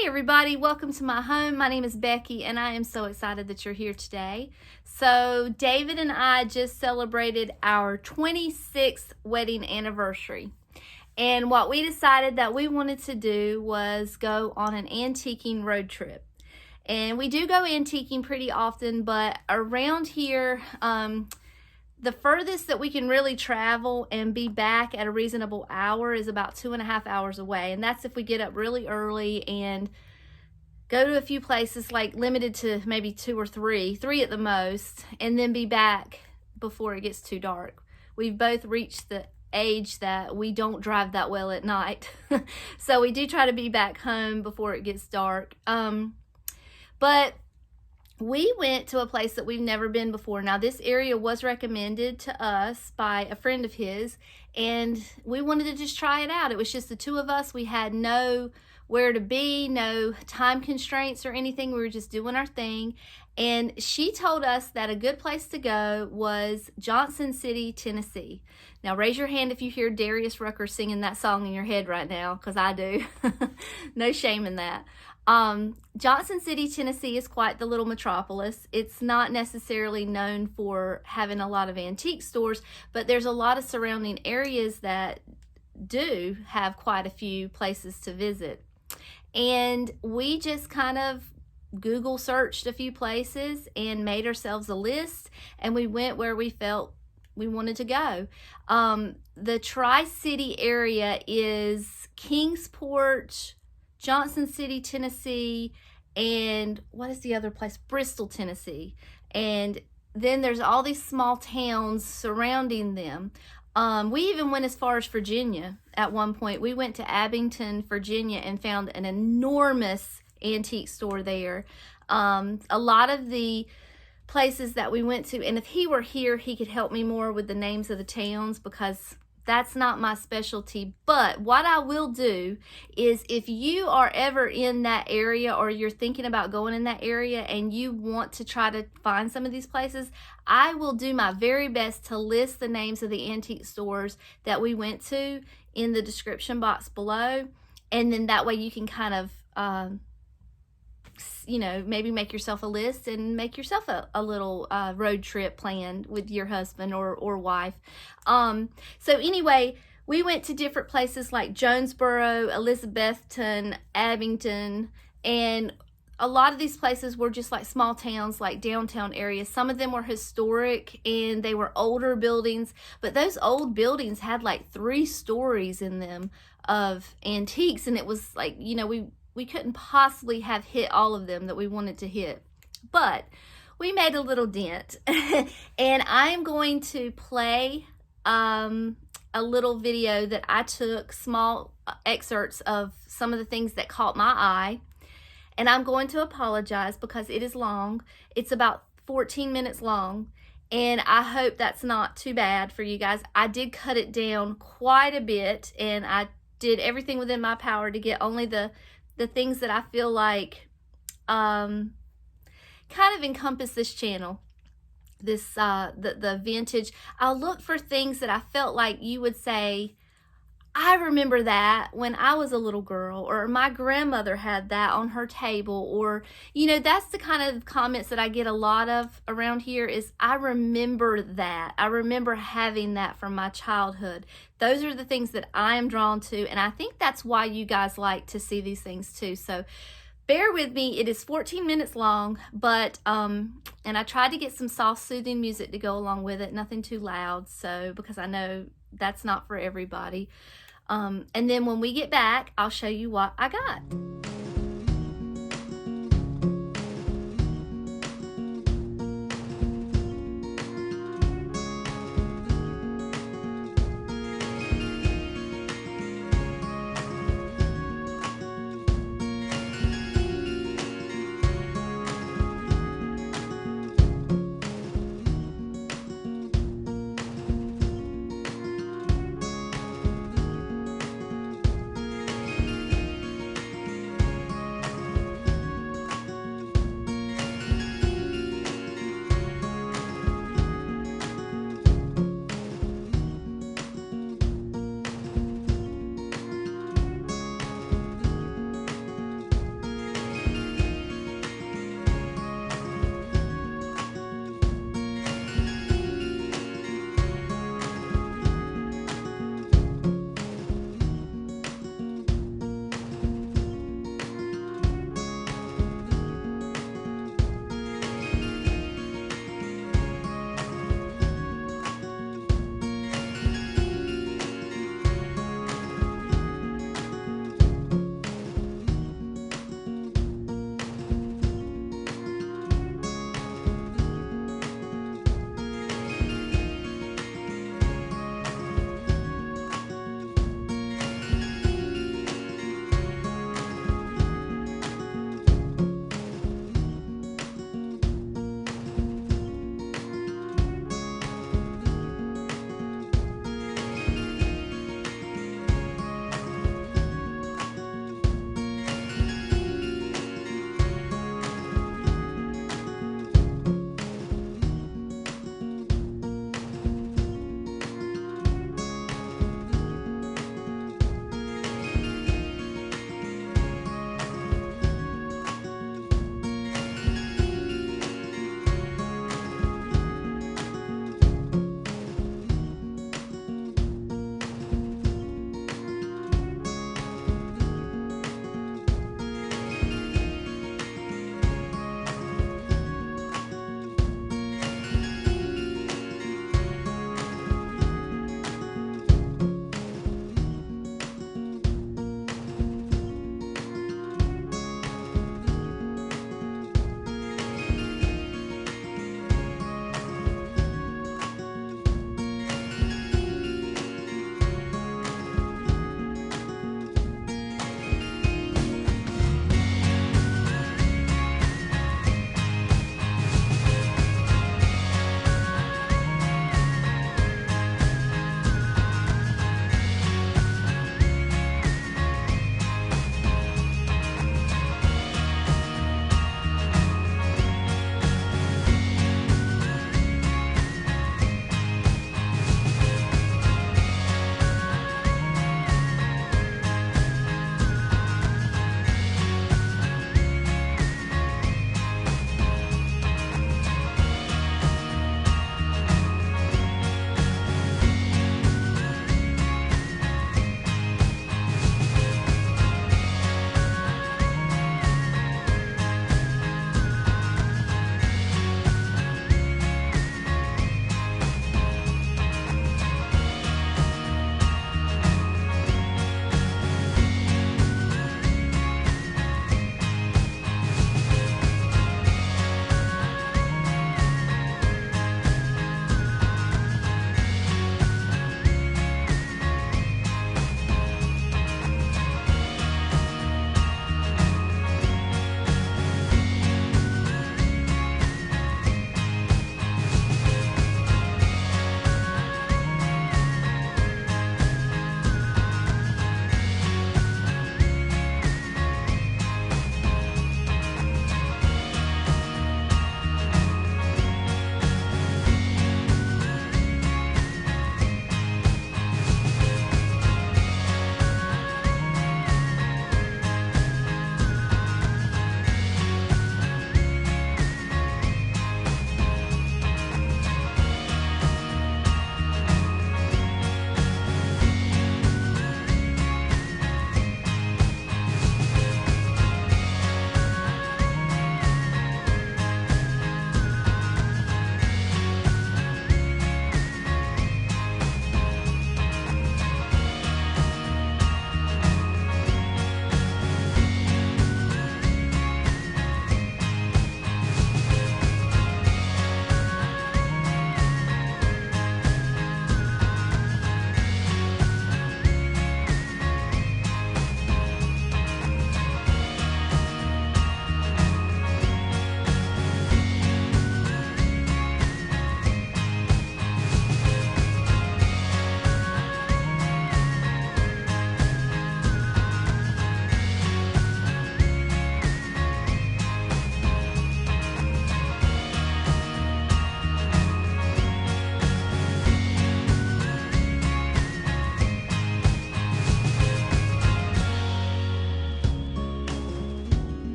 Hey everybody, welcome to my home. My name is Becky and I am so excited that you're here today. So David and I just celebrated our 26th wedding anniversary. And what we decided that we wanted to do was go on an antiquing road trip. And we do go antiquing pretty often, but around here, the furthest that we can really travel and be back at a reasonable hour is about 2.5 hours away. And that's if we get up really early and go to a few places, like limited to maybe 2 or 3 at the most, and then be back before it gets too dark. We've both reached the age that we don't drive that well at night. So we do try to be back home before it gets dark. But we went to a place that we've never been before. Now, this area was recommended to us by a friend of his, and we wanted to just try it out. It was just the two of us. We had no where to be, no time constraints or anything. We were just doing our thing. And she told us that a good place to go was Johnson City, Tennessee. Now, raise your hand if you hear Darius Rucker singing that song in your head right now, because I do. No shame in that. Johnson City, Tennessee is quite the little metropolis. It's not necessarily known for having a lot of antique stores, but there's a lot of surrounding areas that do have quite a few places to visit. And we just kind of Google searched a few places and made ourselves a list, and we went where we felt we wanted to go. The Tri-City area is Kingsport, Johnson City, Tennessee, and what is the other place? Bristol, Tennessee. And then there's all these small towns surrounding them. We even went as far as Virginia at one point. We went to Abington, Virginia, and found an enormous antique store there. A lot of the places that we went to, and if he were here, he could help me more with the names of the towns, because that's not my specialty. But what I will do is, if you are ever in that area or you're thinking about going in that area and you want to try to find some of these places, I will do my very best to list the names of the antique stores that we went to in the description box below. And then that way you can kind of maybe make yourself a list and make yourself a little road trip planned with your husband or wife. So anyway, we went to different places like Jonesborough, Elizabethton, Abington, and a lot of these places were just like small towns, like downtown areas. Some of them were historic and they were older buildings, but those old buildings had like 3 stories in them of antiques, and it was like, we couldn't possibly have hit all of them that we wanted to hit, but we made a little dent. And I'm going to play a little video that I took, small excerpts of some of the things that caught my eye. And I'm going to apologize because it is long. It's about 14 minutes long, and I hope that's not too bad for you guys. I did cut it down quite a bit, and I did everything within my power to get only the things that I feel like kind of encompass this channel, this the vintage. I'll look for things that I felt like you would say, I remember that when I was a little girl, or my grandmother had that on her table, or that's the kind of comments that I get a lot of around here is, I remember that. I remember having that from my childhood. Those are the things that I am drawn to, and I think that's why you guys like to see these things too. So bear with me. It is 14 minutes long, but and I tried to get some soft, soothing music to go along with it, nothing too loud, so because I know that's not for everybody. And then when we get back, I'll show you what I got.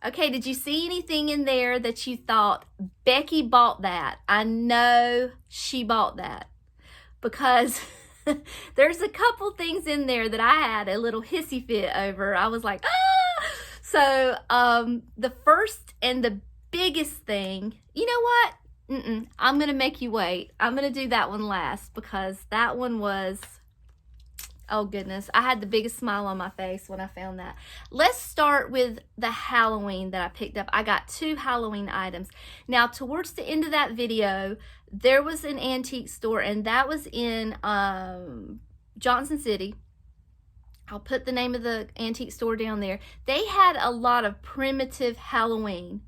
Okay, did you see anything in there that you thought, Becky bought that? I know she bought that, because there's a couple things in there that I had a little hissy fit over. I was like, ah! So the first and the biggest thing, you know what? I'm going to make you wait. I'm going to do that one last, because that one was, oh goodness, I had the biggest smile on my face when I found that. Let's start with the Halloween that I picked up. I got 2 Halloween items. Now, towards the end of that video, there was an antique store, and that was in Johnson City. I'll put the name of the antique store down there. They had a lot of primitive Halloween.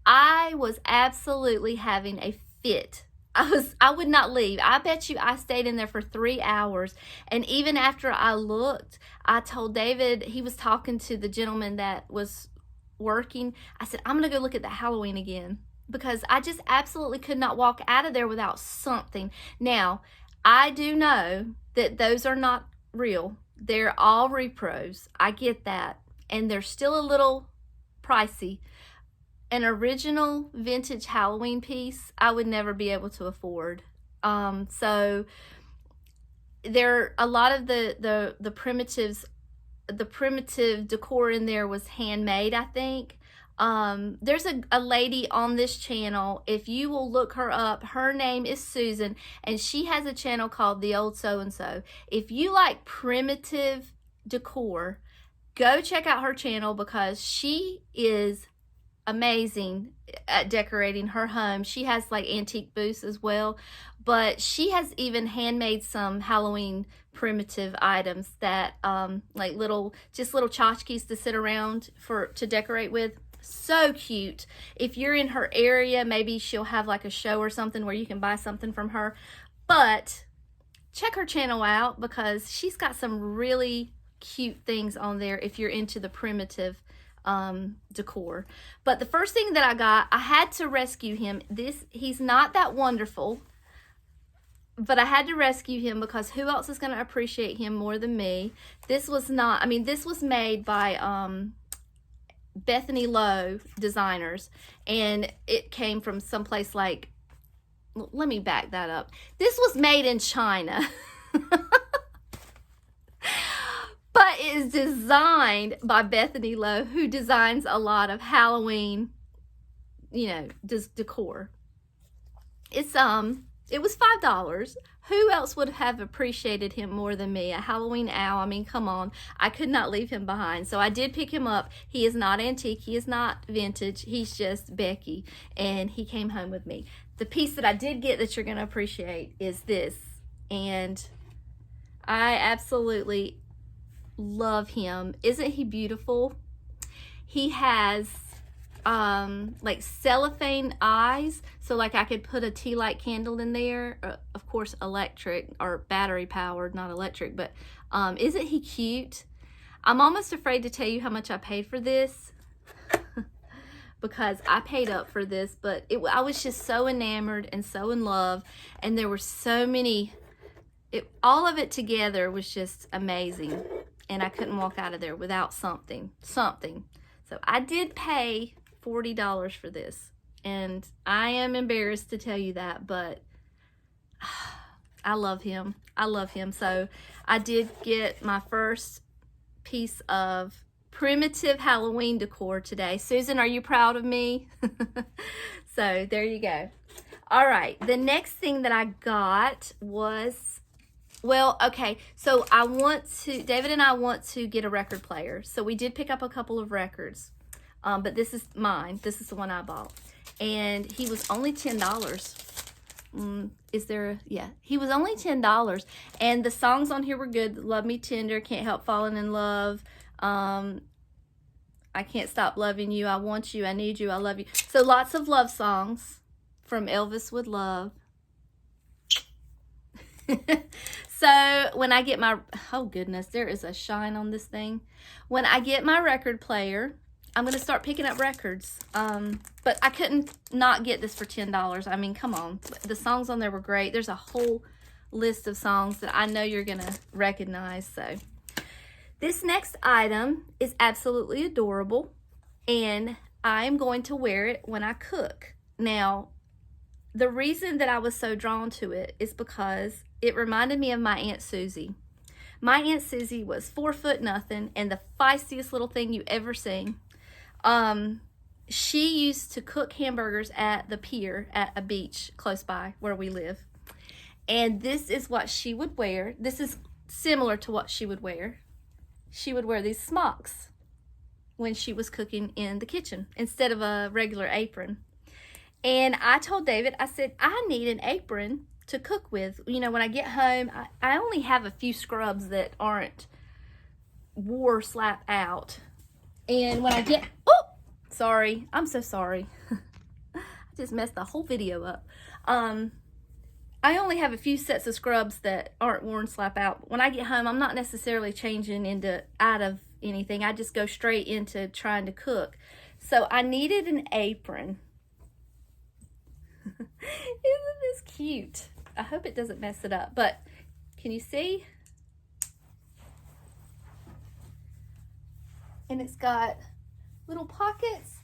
I was absolutely having a fit. I would not leave. I bet you I stayed in there for 3 hours. And even after I looked, I told David, he was talking to the gentleman that was working. I said, I'm going to go look at the Halloween again, because I just absolutely could not walk out of there without something. Now, I do know that those are not real. They're all repros. I get that. And they're still a little pricey. An original vintage Halloween piece, I would never be able to afford. So there, a lot of the primitives, the primitive decor in there was handmade, I think. There's a lady on this channel, if you will look her up, her name is Susan, and she has a channel called The Old So-and-So. If you like primitive decor, go check out her channel, because she is amazing at decorating her home. She has like antique booths as well, but she has even handmade some Halloween primitive items that like just little tchotchkes to sit around to decorate with. So cute. If you're in her area, maybe she'll have like a show or something where you can buy something from her. But check her channel out, because she's got some really cute things on there if you're into the primitive decor. But the first thing that I got, I had to rescue him. He's not that wonderful, but I had to rescue him, because who else is going to appreciate him more than me? This was not, I mean, this was made by Bethany Lowe designers, and it came from someplace like, let me back that up. This was made in China. But it is designed by Bethany Lowe, who designs a lot of Halloween, you know, decor. It was $5. Who else would have appreciated him more than me? A Halloween owl. I mean, come on. I could not leave him behind. So I did pick him up. He is not antique. He is not vintage. He's just Becky. And he came home with me. The piece that I did get that you're going to appreciate is this. And I absolutely love him. Isn't he beautiful? He has like cellophane eyes, so like I could put a tea light candle in there, of course electric or battery powered, not electric, but isn't he cute? I'm almost afraid to tell you how much I paid for this because I paid up for this, but I was just so enamored and so in love, and there were so many, all of it together was just amazing. And I couldn't walk out of there without something. So I did pay $40 for this. And I am embarrassed to tell you that, but I love him. I love him. So I did get my first piece of primitive Halloween decor today. Susan, are you proud of me? So there you go. All right. The next thing that I got was, well, okay, so David and I want to get a record player. So we did pick up a couple of records, but this is mine. This is the one I bought. And he was only $10. Yeah, he was only $10. And the songs on here were good. Love Me Tender, Can't Help Falling in Love, I Can't Stop Loving You, I Want You, I Need You, I Love You. So lots of love songs from Elvis with Love. So when I get my, oh goodness, there is a shine on this thing. When I get my record player, I'm going to start picking up records. But I couldn't not get this for $10. I mean, come on. The songs on there were great. There's a whole list of songs that I know you're going to recognize. So this next item is absolutely adorable. And I'm going to wear it when I cook. Now, the reason that I was so drawn to it is because it reminded me of my Aunt Susie. My Aunt Susie was 4 foot nothing and the feistiest little thing you ever seen. She used to cook hamburgers at the pier at a beach close by where we live. And this is what she would wear. This is similar to what she would wear. She would wear these smocks when she was cooking in the kitchen instead of a regular apron. And I told David, I said, I need an apron to cook with. You know, when I get home, I only have a few scrubs that aren't war slap out. And when I get, oh, sorry, I'm so sorry. I just messed the whole video up. I only have a few sets of scrubs that aren't worn slap out. When I get home, I'm not necessarily changing out of anything. I just go straight into trying to cook. So I needed an apron. Isn't this cute? I hope it doesn't mess it up, but can you see? And it's got little pockets.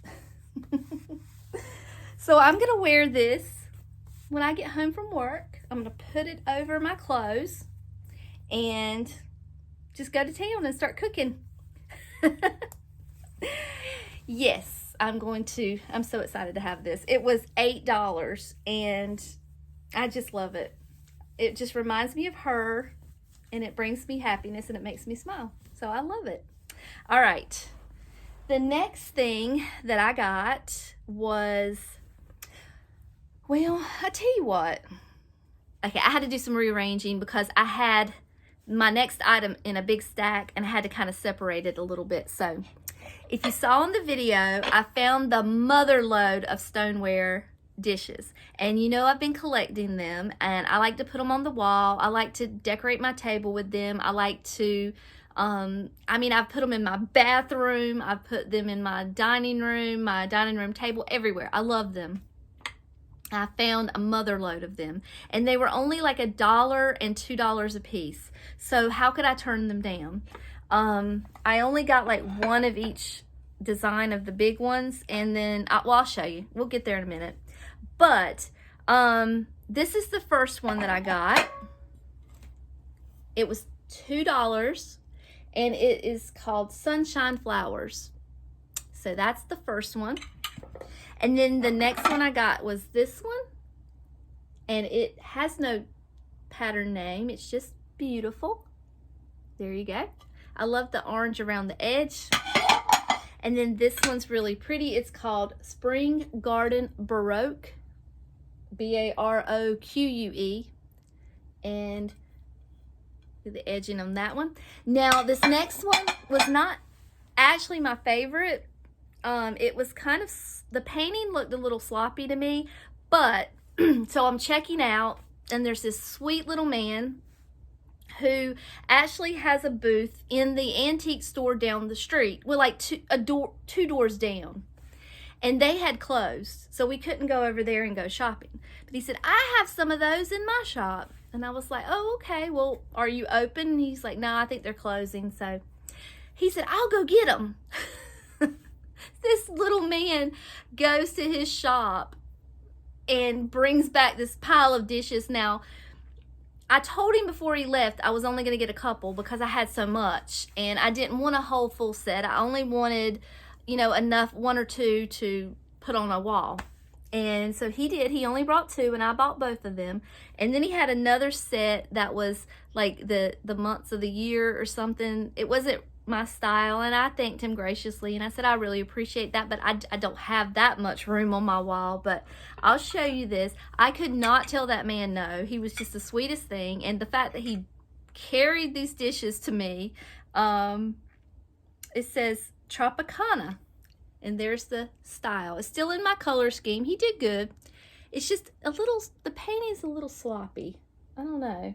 So I'm gonna wear this when I get home from work. I'm gonna put it over my clothes and just go to town and start cooking. Yes, I'm so excited to have this. It was $8 and I just love it. It just reminds me of her and it brings me happiness and it makes me smile. So I love it. All right. The next thing that I got was, well, I tell you what. Okay, I had to do some rearranging because I had my next item in a big stack and I had to kind of separate it a little bit. So if you saw in the video, I found the mother lode of Stoneware dishes, and you know I've been collecting them and I like to put them on the wall. I like to decorate my table with them. I like to I've put them in my bathroom, I've put them in my dining room table, everywhere. I love them. I found a mother load of them and they were only like $1 and $2 a piece. So how could I turn them down? I only got like one of each design of the big ones, and then I'll show you. We'll get there in a minute. But this is the first one that I got. It was $2 and it is called Sunshine Flowers. So that's the first one. And then the next one I got was this one, and it has no pattern name. It's just beautiful. There you go. I love the orange around the edge. And then this one's really pretty. It's called Spring Garden Baroque, B-A-R-O-Q-U-E, and the edging on that one. Now this next one was not actually my favorite. It was kind of, the painting looked a little sloppy to me, but so I'm checking out and there's this sweet little man who actually has a booth in the antique store down the street. Well, like two doors down. And they had closed, so we couldn't go over there and go shopping. But he said, I have some of those in my shop. And I was like, oh, okay, well, are you open? And he's like, no, I think they're closing. So he said, I'll go get them. This little man goes to his shop and brings back this pile of dishes. Now, I told him before he left I was only going to get a couple because I had so much. And I didn't want a whole full set. I only wanted, you know, enough, one or two to put on a wall. And so he did. He only brought two and I bought both of them. And then he had another set that was like the months of the year or something. It wasn't my style, and I thanked him graciously and I said I really appreciate that, but I don't have that much room on my wall. But I'll show you this. I could not tell that man no. He was just the sweetest thing, and the fact that he carried these dishes to me, it says Tropicana, and there's the style. It's still in my color scheme. He did good. It's just a little, the painting's a little sloppy. I don't know.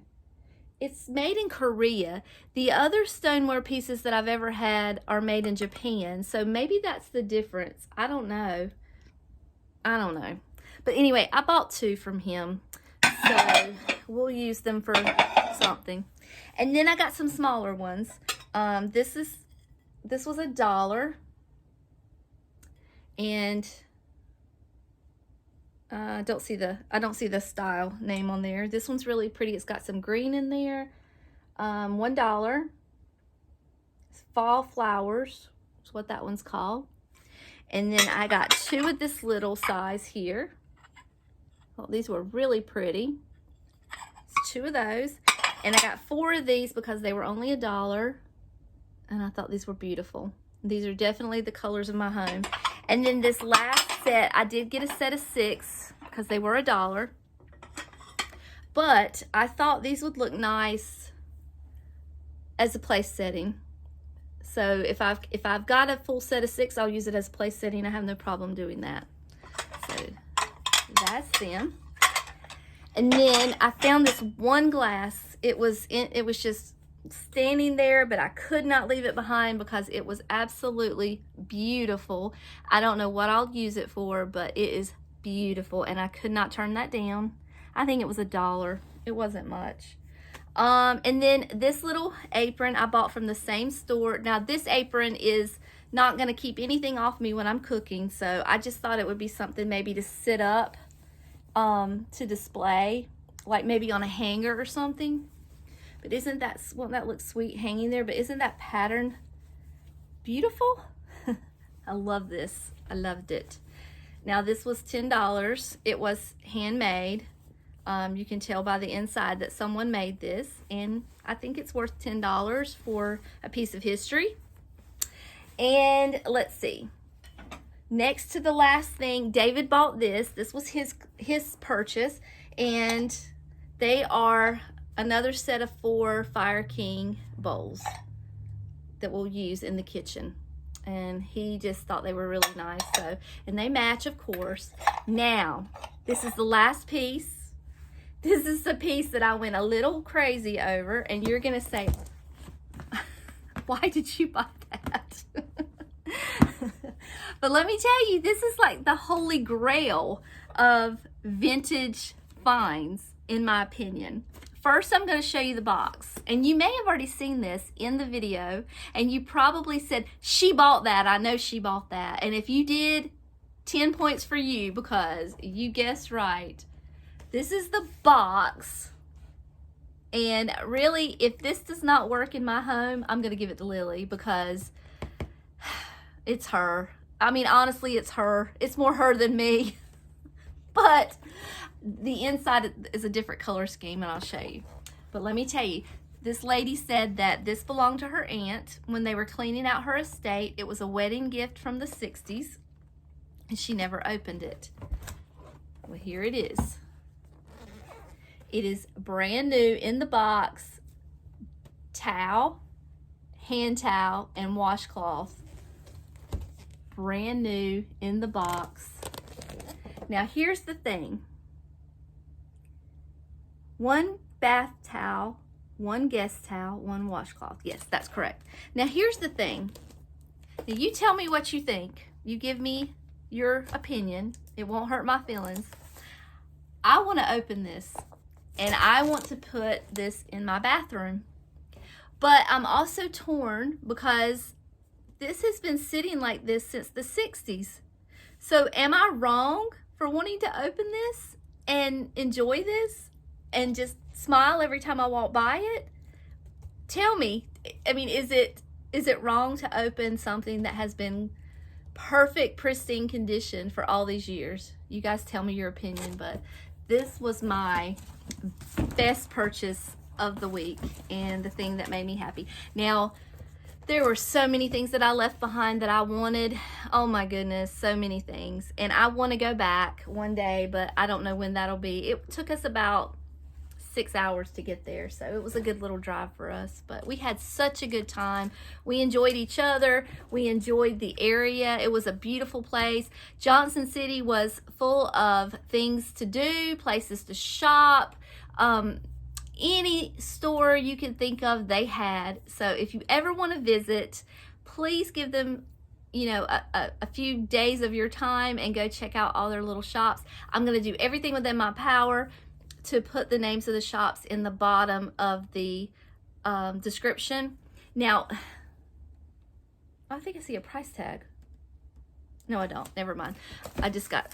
It's made in Korea. The other stoneware pieces that I've ever had are made in Japan. So maybe that's the difference. I don't know. But anyway, I bought two from him. So we'll use them for something. And then I got some smaller ones. This was $1. And I don't see the style name on there. This one's really pretty. It's got some green in there. $1. It's Fall Flowers. That's what that one's called. And then I got 2 of this little size here. Well, these were really pretty. It's 2 of those. And I got 4 of these because they were only $1. And I thought these were beautiful. These are definitely the colors of my home. And then this last set, I did get a set of 6 because they were $1. But I thought these would look nice as a place setting. So if I've got a full set of 6, I'll use it as a place setting. I have no problem doing that. So that's them. And then I found this one glass. It was just standing there, but I could not leave it behind because it was absolutely beautiful. I don't know what I'll use it for, but it is beautiful, and I could not turn that down. I think it was $1. It wasn't much. And then this little apron I bought from the same store. Now this apron is not going to keep anything off me when I'm cooking, so I just thought it would be something maybe to sit up to display, like maybe on a hanger or something. But isn't that, well, that looks sweet hanging there, but isn't that pattern beautiful? I love this. I loved it. Now this was $10. It was handmade. You can tell by the inside that someone made this, and I think it's worth $10 for a piece of history. And let's see. Next to the last thing, David bought this. This was his purchase, and they are another set of 4 Fire King bowls that we'll use in the kitchen. And he just thought they were really nice. So, and they match, of course. Now, this is the last piece. This is the piece that I went a little crazy over, and you're gonna say, why did you buy that? But let me tell you, this is like the holy grail of vintage finds, in my opinion. First, I'm going to show you the box. And you may have already seen this in the video, and you probably said, she bought that. I know she bought that. And if you did, 10 points for you because you guessed right. This is the box. And really, if this does not work in my home, I'm going to give it to Lily because it's her. I mean, honestly, it's her. It's more her than me. But the inside is a different color scheme, and I'll show you. But let me tell you, this lady said that this belonged to her aunt when they were cleaning out her estate. It was a wedding gift from the 60s, and she never opened it. Well, here it is. It is brand new in the box. Towel, hand towel, and washcloth. Brand new in the box. Now, here's the thing. 1 bath towel, 1 guest towel, 1 washcloth. Yes, that's correct. Now, here's the thing. Now, you tell me what you think. You give me your opinion. It won't hurt my feelings. I want to open this, and I want to put this in my bathroom. But I'm also torn because this has been sitting like this since the 60s. So am I wrong for wanting to open this and enjoy this and just smile every time I walk by it? Tell me, I mean, is it wrong to open something that has been perfect, pristine condition for all these years? You guys tell me your opinion, but this was my best purchase of the week and the thing that made me happy. Now, there were so many things that I left behind that I wanted. Oh my goodness, so many things. And I want to go back one day, but I don't know when that'll be. It took us about 6 hours to get there, so it was a good little drive for us. But we had such a good time. We enjoyed each other. We enjoyed the area. It was a beautiful place. Johnson City was full of things to do, places to shop. Any store you can think of, they had. So if you ever want to visit, please give them, you know, a few days of your time and go check out all their little shops. I'm going to do everything within my power to put the names of the shops in the bottom of the description. Now, I think I see a price tag. No, I don't. Never mind. I just got,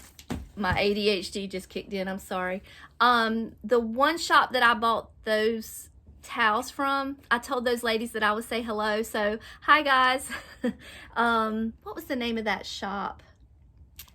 my ADHD just kicked in. I'm sorry. The one shop that I bought those towels from, I told those ladies that I would say hello. So, hi guys. What was the name of that shop?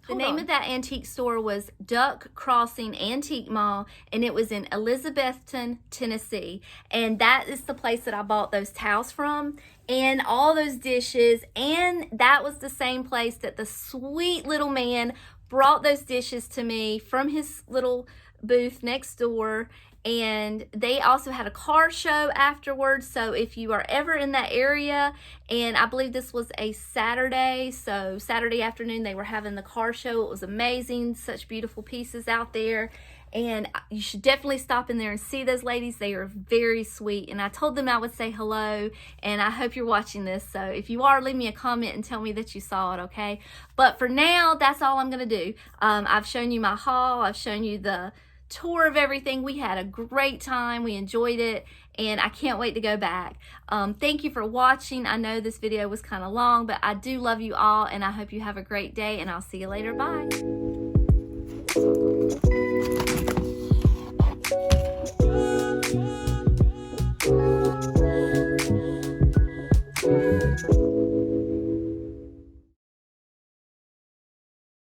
The name of that antique store was Duck Crossing Antique Mall, and it was in Elizabethton, Tennessee. And that is the place that I bought those towels from, and all those dishes. And that was the same place that the sweet little man brought those dishes to me from his little booth next door. And they also had a car show afterwards, so if you are ever in that area, and I believe this was a Saturday, so Saturday afternoon they were having the car show. It was amazing, such beautiful pieces out there, and you should definitely stop in there and see those ladies. They are very sweet, and I told them I would say hello, and I hope you're watching this, so if you are, leave me a comment and tell me that you saw it, okay? But for now, that's all I'm going to do. I've shown you my haul, I've shown you the tour of everything. We had a great time. We enjoyed it, and I can't wait to go back. Thank you for watching. I know this video was kind of long, but I do love you all, and I hope you have a great day, and I'll see you later. Bye.